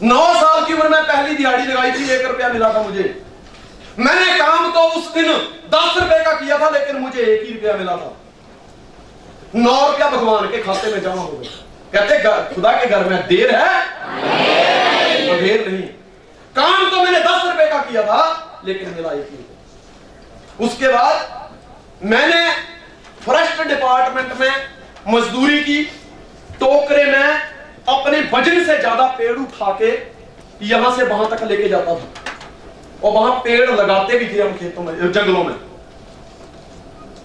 9 साल की उम्र में पहली दिहाड़ी लगाई थी, 1 रुपया मिला था मुझे। मैंने काम तो उस दिन 10 रुपए का किया था, लेकिन मुझे 1 ही रुपया मिला था। 9 रुपया भगवान के खाते में जमा हो गए। कहते खुदा के घर में देर है, देर नहीं। काम तो मैंने 10 रुपए का किया था, लेकिन मिला 1 ही रुपया। उसके बाद मैंने फॉरेस्ट डिपार्टमेंट में मजदूरी की। टोकरे में अपने वजन से ज्यादा पेड़ उठा के यहां से वहां तक लेके जाता था, और वहां पेड़ लगाते भी थे हम खेतों में, जंगलों में।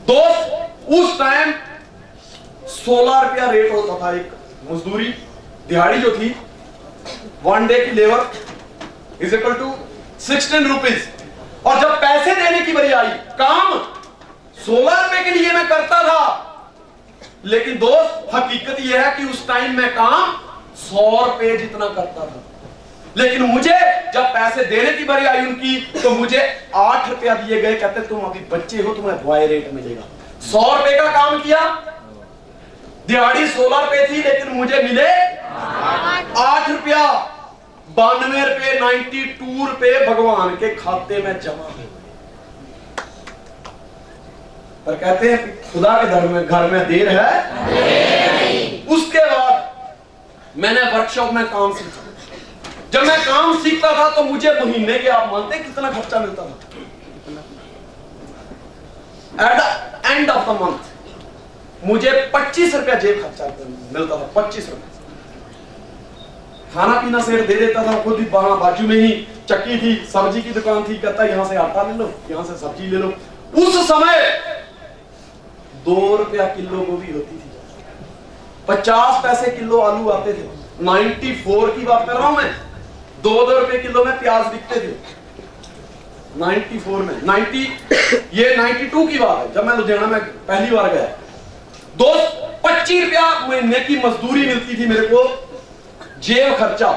दोस्त, उस टाइम 16 रुपया रेट होता था एक मजदूरी। दिहाड़ी जो थी, 1 डे की labour is equal to 16 rupees. और जब पैसे देने की बारी आई, काम 16 रुपए के लिए मैं करता था, लेकिन दोस्त हकीकत यह है कि उस टाइम मैं काम 100 रुपए जितना करता था। लेकिन मुझे जब पैसे देने की बारी आई उनकी, तो मुझे 8 रुपया दिए गए। कहते तुम अभी बच्चे हो, तुम्हें बॉय रेट मिलेगा। 100 रुपए का काम किया, दिहाड़ी 16 रुपए थी, लेकिन मुझे मिले 8 रुपया। 92 रुपए, 92 रुपए भगवान के खाते में जमा हो गए। पर कहते हैं खुदा के घर में देर है। उसके बाद मैंने वर्कशॉप में काम सीखा। जब मैं काम सीखता था तो मुझे महीने के, आप मानते हैं कितना खर्चा मिलता था? At the end of the month मुझे 25 रुपया जेब खर्चा मिलता था। 25 रुपया खाना पीना सेठ दे देता था। खुद ही बाजू में ही चक्की थी, सब्जी की दुकान थी। कहता यहां से आटा ले लो, यहां से सब्जी ले लो। उस समय 2 रुपया किलो गोभी होती थी, 50 पैसे किलो आलू आते थे। 94 की बात कर रहा हूं मैं। 2-2 रुपए किलो में प्याज बिकते थे 94 में। 92 की बात है, जब मैं लुधियाना में पहली बार गया। दोस्त, 25 रुपया महीने की मजदूरी मिलती थी मेरे को, जेब खर्चा।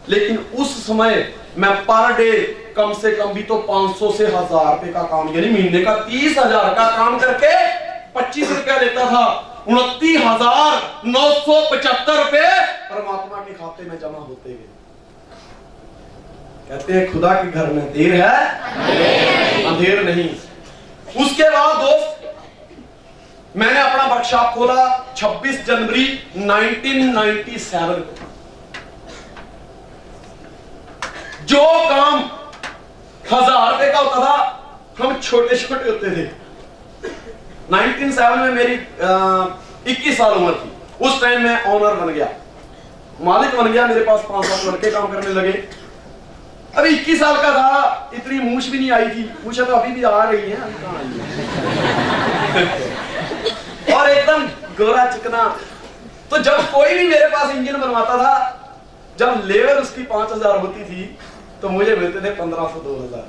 लेकिन उस समय मैं पर डे कम से कम भी तो 500 से 1000 रुपए का काम, यानी महीने का 30,000 का काम करके 25 रुपया लेता था। 29,975 रुपए परमात्मा के खाते में जमा होते गए। कहते हैं खुदा के घर में देर है, अंधेर नहीं। उसके बाद दोस्त, मैंने अपना वर्कशॉप खोला 26 जनवरी 1997 को। जो काम 1000 रुपए का होता था, हम छोटे छोटे होते थे। 1997 में मेरी 21 साल उम्र थी। उस टाइम मैं ऑनर बन गया, मालिक बन गया। मेरे पास 5-7 लड़के काम करने लगे। अभी 21 साल का था, इतनी मूछ भी नहीं आई थी। मूछें तो अभी भी आ रही हैं, अभी कहां आई है। और एकदम गोरा चिकना। तो जब कोई भी मेरे पास इंजन बनवाता था, जब लेबर उसकी 5000 होती थी, तो मुझे मिलते थे 1500-2000।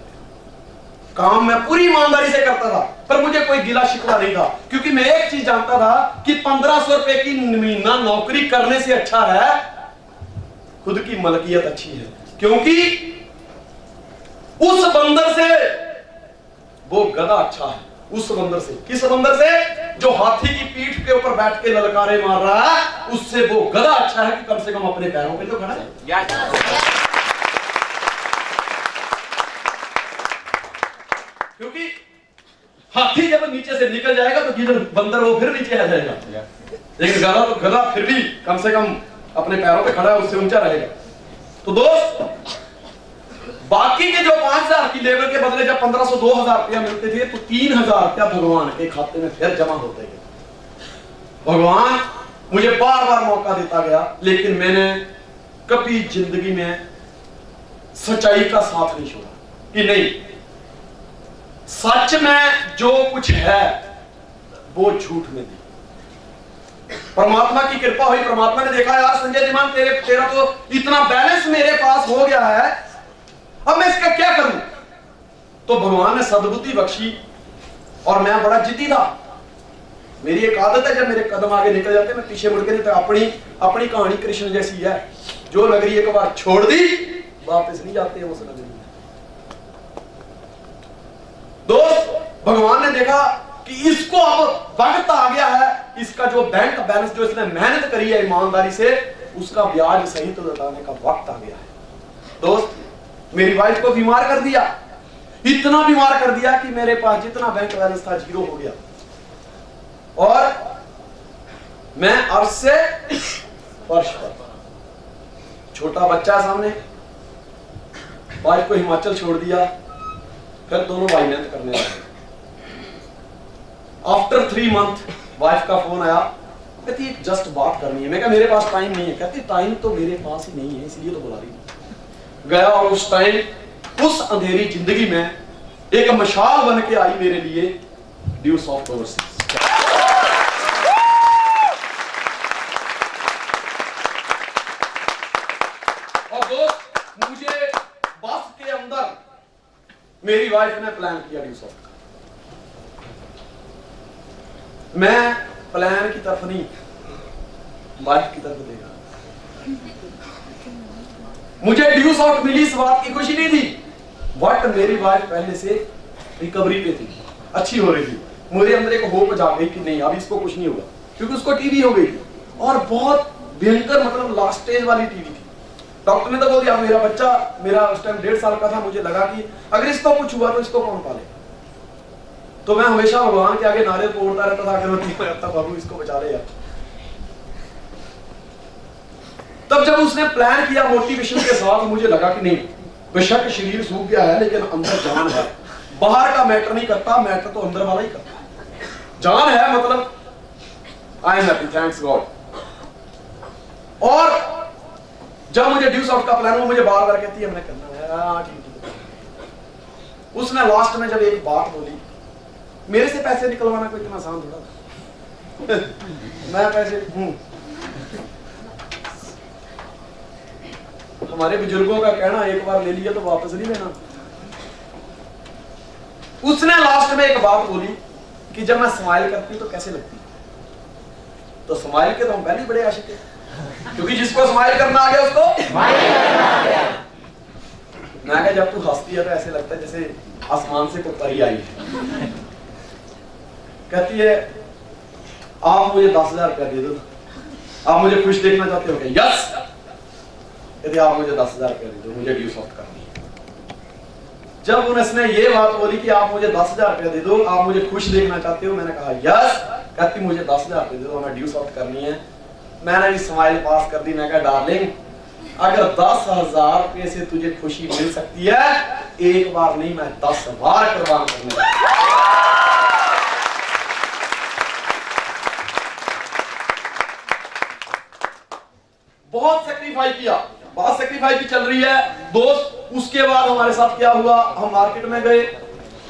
काम मैं पूरी ईमानदारी से करता था, पर मुझे कोई गिला शिकवा नहीं था, क्योंकि मैं एक चीज जानता था कि 1500 रुपए की महीना नौकरी करने से अच्छा है खुद की मलकियत अच्छी है। क्योंकि उस बंदर से वो गधा अच्छा है। उस बंदर से, किस बंदर से? जो हाथी की पीठ के ऊपर बैठ के ललकारे मार रहा है, उससे वो गधा अच्छा है कि कम से कम अपने पैरों पे तो खड़ा है। क्योंकि हाथी जब नीचे से निकल जाएगा तो गिदड़ बंदर वो फिर नीचे आ जाएगा, लेकिन गधा तो गधा फिर भी कम से कम अपने पैरों पे खड़ा है, उससे ऊंचा रहेगा। तो दोस्त, बाकी के जो 5000 की लेबर के बदले जब 1500-2000 रुपया मिलते थे, तो 3000 रुपया भगवान के खाते में फिर जमा होते गए। भगवान मुझे बार बार मौका देता गया, लेकिन मैंने कभी जिंदगी में सच्चाई का साथ नहीं छोड़ा कि नहीं, सच में जो कुछ है वो झूठ में नहीं। परमात्मा की कृपा हुई, परमात्मा ने देखा यार संजय दिमान तेरा तो इतना बैलेंस मेरे पास हो गया है, अब मैं इसका क्या करूं? तो भगवान ने सद्बुद्धि बख्शी, और मैं बड़ा जिद्दी था। मेरी एक आदत है, जब मेरे कदम आगे निकल जाते मैं पीछे मुड़ के नहीं, तो अपनी कहानी कृष्ण जैसी है, जो नगरी एक बार छोड़ दी वापस नहीं जाते उस नगरी में। दोस्त, भगवान ने देखा कि इसको अब वक्त आ गया है, इसका जो बैंक बैलेंस जो इसने मेहनत करी है ईमानदारी से, उसका ब्याज सही तो लौटाने का वक्त आ गया है। दोस्त, मेरी वाइफ को बीमार कर दिया, इतना बीमार कर दिया कि मेरे पास जितना बैंक बैलेंस था जीरो हो गया, और मैं अर्श से फर्श पर, छोटा बच्चा सामने, वाइफ को हिमाचल छोड़ दिया, फिर दोनों भाई मेहनत करने लगे। आफ्टर 3 मंथ वाइफ का फोन आया, कहती एक जस्ट बात करनी है। मैं कहा मेरे पास टाइम नहीं है। कहती टाइम तो मेरे पास ही नहीं है, इसलिए तो बुला रही हूं। गया और उस टाइम उस अंधेरी जिंदगी में एक मशाल बन के आई मेरे लिए ड्यूस ऑफ ओवरसीज। और दोस्त, मुझे बस के अंदर मेरी वाइफ ने प्लान किया ड्यूस ऑफ। मैं प्लान की तरफ नहीं, वाइफ की तरफ देखा। मुझे ड्यूस आउट मिली, इस बात की खुशी नहीं थी, बट मेरी वाइफ पहले से रिकवरी पे थी, अच्छी हो रही थी। मुझे अंदर एक होप जाग गई कि नहीं अब इसको कुछ नहीं होगा, क्योंकि उसको टीबी हो गई और बहुत भयंकर, मतलब लास्ट स्टेज वाली टीबी थी। डॉक्टर ने तो बोल दिया मेरा बच्चा, मेरा उस टाइम 1.5 साल का था, मुझे लगा कि अगर इसको कुछ हुआ तो इसको कौन पालेगा। तो मैं हमेशा भगवान के आगे नारे फोड़ता रहता था, अगर बाबू इसको बचा ले यार। तब जब उसने प्लान किया मोटिवेशन के साथ, मुझे लगा कि नहीं, बेशक शरीर सूख गया है लेकिन अंदर जान है। बाहर का मैटर नहीं करता, मैटर तो अंदर वाला ही करता है। जान है, मतलब I am happy, thanks God. और जब मुझे ड्यूस आउट का प्लान हुआ, मुझे बार बार कहती है हमने करना है, ठीक। उसने लास्ट में जब एक बात बोली, मेरे से पैसे निकलवाना कोई इतना आसान थोड़ा मैं पैसे हमारे बुजुर्गों का कहना, एक बार ले लिया तो वापस नहीं लेना। उसने लास्ट में एक बात बोली कि जब मैं स्माइल करती हूं तो कैसे लगती है। तो स्माइल के तो हम पहले ही बड़े आशिक हैं, क्योंकि जिसको स्माइल करना आ गया उसको स्माइल करना आ गया। मैं कहा जब तू हंसती है तो ऐसे लगता है जैसे आसमान से कोई परी आई है। कहती है आप मुझे 10,000 रुपया दे दो, आप मुझे खुश देखना चाहते हो क्या? यस। कहती आप मुझे 10,000 रुपया दे दो, मुझे ड्यूस ऑफ करनी है। जब उसने ये बात बोली कि आप मुझे 10,000 रुपया दे दो, आप मुझे खुश देखना चाहते हो, मैंने कहा यस। कहती मुझे 10,000 रुपया दे दो, मैं ड्यूस ऑफ करनी है। मैंने भी स्माइल पास कर दी। मैं कहा डार्लिंग, अगर 10,000 रुपये से तुझे खुशी मिल सकती है, एक बार नहीं मैं 10 बार कुर्बान करने। बहुत सेक्रीफाई किया, बहुत सेक्रीफाई की चल रही है दोस्त। उसके बाद हमारे साथ क्या हुआ, हम मार्केट में गए,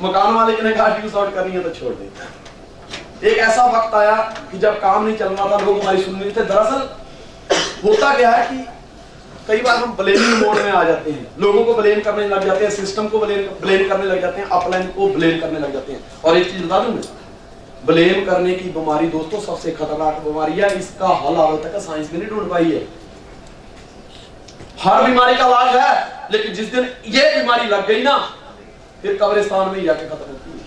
मकान मालिक ने कहा ड्यूस आउट करनी है तो छोड़ दे। एक ऐसा वक्त आया कि जब काम नहीं चल रहा था, लोग हमारी सुन नहीं थे। दरअसल होता क्या है कि कई बार हम ब्लेमिंग मोड में आ जाते हैं, लोगों को ब्लेम करने लग जाते हैं, सिस्टम को ब्लेम करने लग जाते हैं, अपलाइन को ब्लेम करने लग जाते हैं। और एक चीज बता दूं मैं, ब्लेम करने की बीमारी दोस्तों सबसे खतरनाक बीमारी है। इसका हल आज तक साइंस ने नहीं ढूंढ पाई है। हर बीमारी का इलाज है, लेकिन जिस दिन ये बीमारी लग गई ना, फिर कब्रिस्तान में ही जाके खत्म होती है।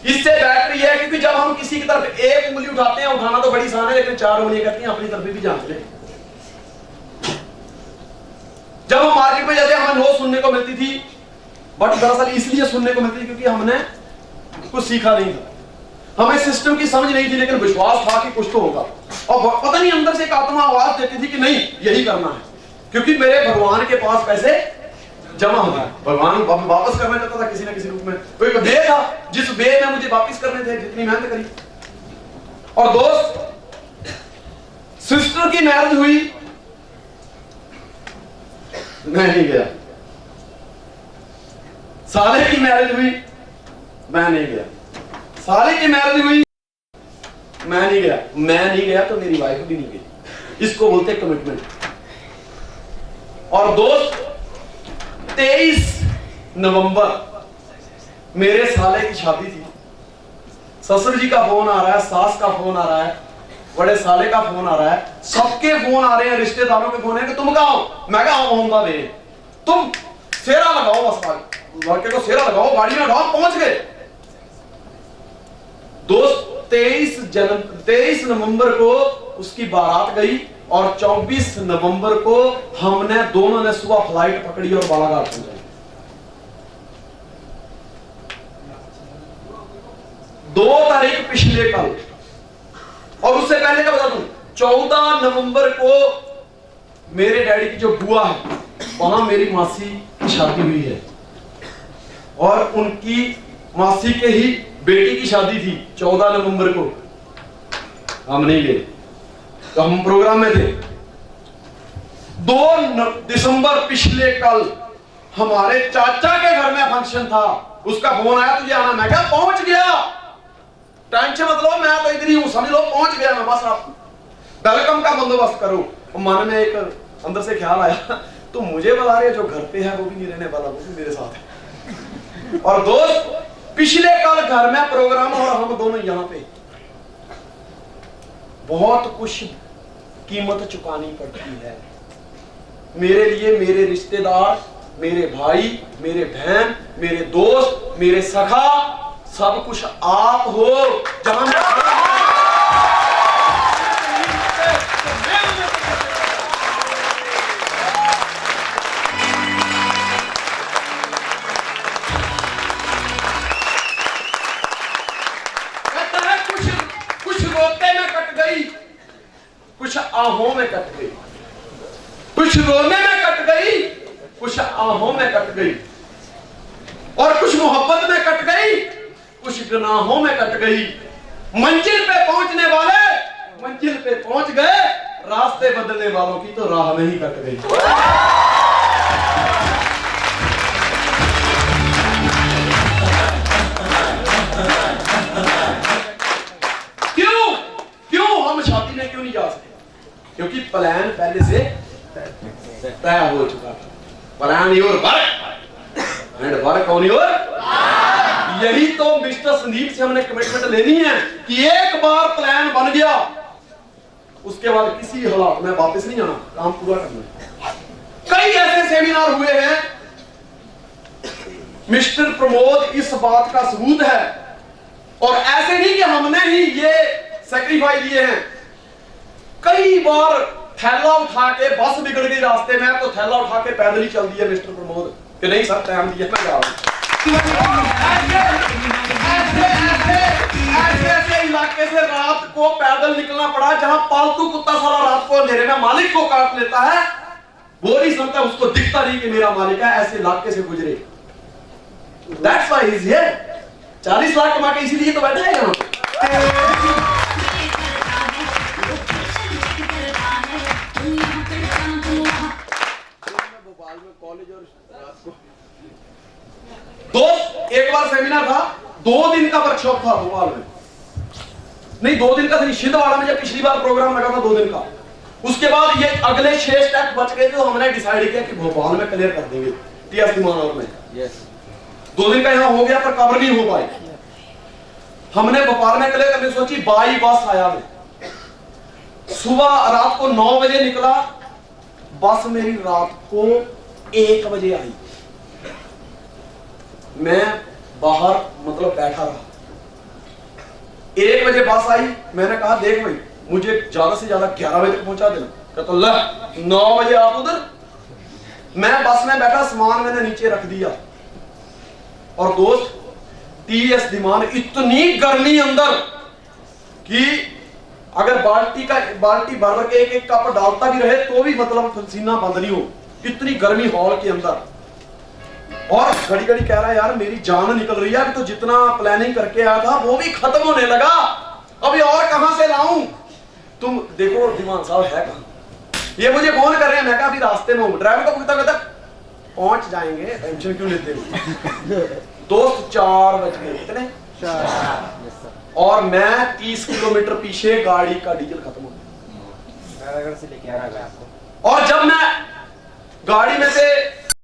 इससे बेहतर ये है, क्योंकि जब हम किसी की तरफ एक उंगली उठाते हैं, उठाना तो बड़ी आसान है, लेकिन 4 उंगलियां करती हैं, अपनी तरफ भी जांचते हैं। जब हम मार्केट में जाते हैं, हमें नो सुनने को मिलती थी, बट दरअसल इसलिए सुनने को मिलती थी क्योंकि हमने कुछ सीखा नहीं था, हमें सिस्टम की समझ नहीं थी, लेकिन विश्वास था कि कुछ तो होगा। और पता नहीं अंदर से एक आत्मा आवाज देती थी कि नहीं यही करना है, क्योंकि मेरे भगवान के पास पैसे जमा हो गए। भगवान वापस करना चाहता था किसी ना किसी रूप में। कोई वे था जिस वे में मुझे वापस करने थे, जितनी मेहनत करी। और दोस्त, सिस्टर की मैरिज हुई, मैं नहीं गया। साले की मैरिज हुई, मैं नहीं गया। साले की मैरिज हुई, मैं नहीं गया। मैं नहीं गया तो मेरी वाइफ भी नहीं गई। इसको बोलते हैं कमिटमेंट। और दोस्त, 23 नवंबर मेरे साले की शादी थी। ससुर जी का फोन आ रहा है, सास का फोन आ रहा है, बड़े साले का फोन आ रहा है, सबके फोन आ रहे हैं, रिश्तेदारों के फोन है कि तुम कहाँ हो। मैं कहा आऊंगा बे, तुम सेरा लगाओ, बस लड़के को सेरा लगाओ, गाड़ी में उठाओ, पहुंच गए। दोस्त, 23 नवंबर को उसकी बारात गई और 24 नवंबर को हमने दोनों ने सुबह फ्लाइट पकड़ी और बालाघाट पहुंचे। 2 तारीख पिछले कल, और उससे पहले का बता दूं, 14 नवंबर को मेरे डैडी की जो बुआ है वहां मेरी मासी की शादी हुई है, और उनकी मासी के ही बेटी की शादी थी 14 नवंबर को। हम नहीं गए, तो हम प्रोग्राम में थे। 2 दिसंबर पिछले कल हमारे चाचा के घर में फंक्शन था, उसका फोन आया तुझे आना, मैं क्या पहुंच गया, टेंशन मत लो, मैं तो इधर ही हूं, समझ लो पहुंच गया मैं, बस आप वेलकम का बंदोबस्त करो। मन में एक अंदर से ख्याल आया, तो मुझे बता रहे जो घर पे है वो भी नहीं रहने वाला, वो भी मेरे साथ है। और दोस्त पिछले कल घर में प्रोग्राम और हम दोनों यहां पे, बहुत कुछ कीमत चुकानी पड़ती है मेरे लिए, मेरे रिश्तेदार, मेरे भाई, मेरे बहन, मेरे दोस्त, मेरे सखा, सब कुछ आप हो। जहां कुछ रोते में कट गई, कुछ आहों में कट गई, कुछ रोने में कट गई, कुछ आहों में कट गई, और कुछ मोहब्बत में कट गई, कुछ गुनाहों में कट गई। मंजिल पे पहुंचने वाले मंजिल पे पहुंच गए, रास्ते बदलने वालों की तो राह में ही कट गई। क्यों हम शादी में क्यों नहीं जा सकते? क्योंकि प्लान पहले से तय हो चुका था। Plan your work and work on your. यही तो मिस्टर संदीप से हमने कमिटमेंट लेनी है कि एक बार प्लान बन गया, उसके बाद किसी हालात में वापस नहीं आना, काम पूरा करना। कई ऐसे सेमिनार हुए हैं, मिस्टर प्रमोद इस बात का सबूत है। और ऐसे नहीं कि हमने ही ये सैक्रिफाइस दिए हैं, कई बार थैला उठा के, बस बिगड़ गई रास्ते में तो थैला उठा के पैदल ही चल दिया मिस्टर प्रमोद कि नहीं सर टाइम दिया मैं जा रहा हूं। ऐसे इलाके से रात को पैदल निकलना पड़ा जहां पालतू कुत्ता सारा रात को अंधेरे में मालिक को काट लेता है, वो नहीं समझता, उसको दिखता नहीं कि मेरा मालिक है, ऐसे इलाके से गुजरे। That's why he's here। 40 lakh कमा के इसीलिए तो बैठा है यहाँ। भोपाल में कॉलेज और रात को दोस्त, एक बार सेमिनार था, 2 दिन का वर्कशॉप था भोपाल में, नहीं 2 दिन का था, छिंदवाड़ा में जब पिछली बार प्रोग्राम लगा था 2 दिन का। उसके बाद ये अगले 6 स्टेप बच गए थे, तो हमने डिसाइड किया कि भोपाल में क्लियर कर देंगे टीएस और में। 2 दिन का यहाँ हो गया पर कवर नहीं हो पाई, हमने भोपाल में क्लियर करने सोची। बाई बस आया मैं, सुबह रात को 9 बजे निकला, बस मेरी रात को 1 बजे आई। मैं बाहर मतलब बैठा रहा, 1 बजे बस आई, मैंने कहा देख भाई मुझे ज्यादा से ज्यादा 11 बजे तक पहुंचा देना, कहता ले 9 बजे आप उधर। मैं बस में बैठा, सामान मैंने नीचे रख दिया, और दोस्त टीएस दिमान इतनी गर्मी अंदर कि अगर बाल्टी भर के एक कप डालता भी रहे तो भी मतलब पसीना बंद नहीं हो, इतनी गर्मी हॉल के अंदर। और घड़ी घड़ी कह रहा है यार मेरी जान निकल रही है, तो जितना प्लानिंग करके आया था वो भी खत्म होने लगा, अभी और कहां से लाऊं। तुम देखो दिमान साहब है कहां, ये मुझे फोन कर रहे हैं, मैं कहा अभी रास्ते में हूं। ड्राइवर को पूछता कहता पहुंच जाएंगे, टेंशन क्यों लेते हो। दोस्त 4 बज गए, कितने 4, और मैं 30 किलोमीटर पीछे, गाड़ी का डीजल खत्म हो गया से लेके आ रहा है। और जब मैं गाड़ी में से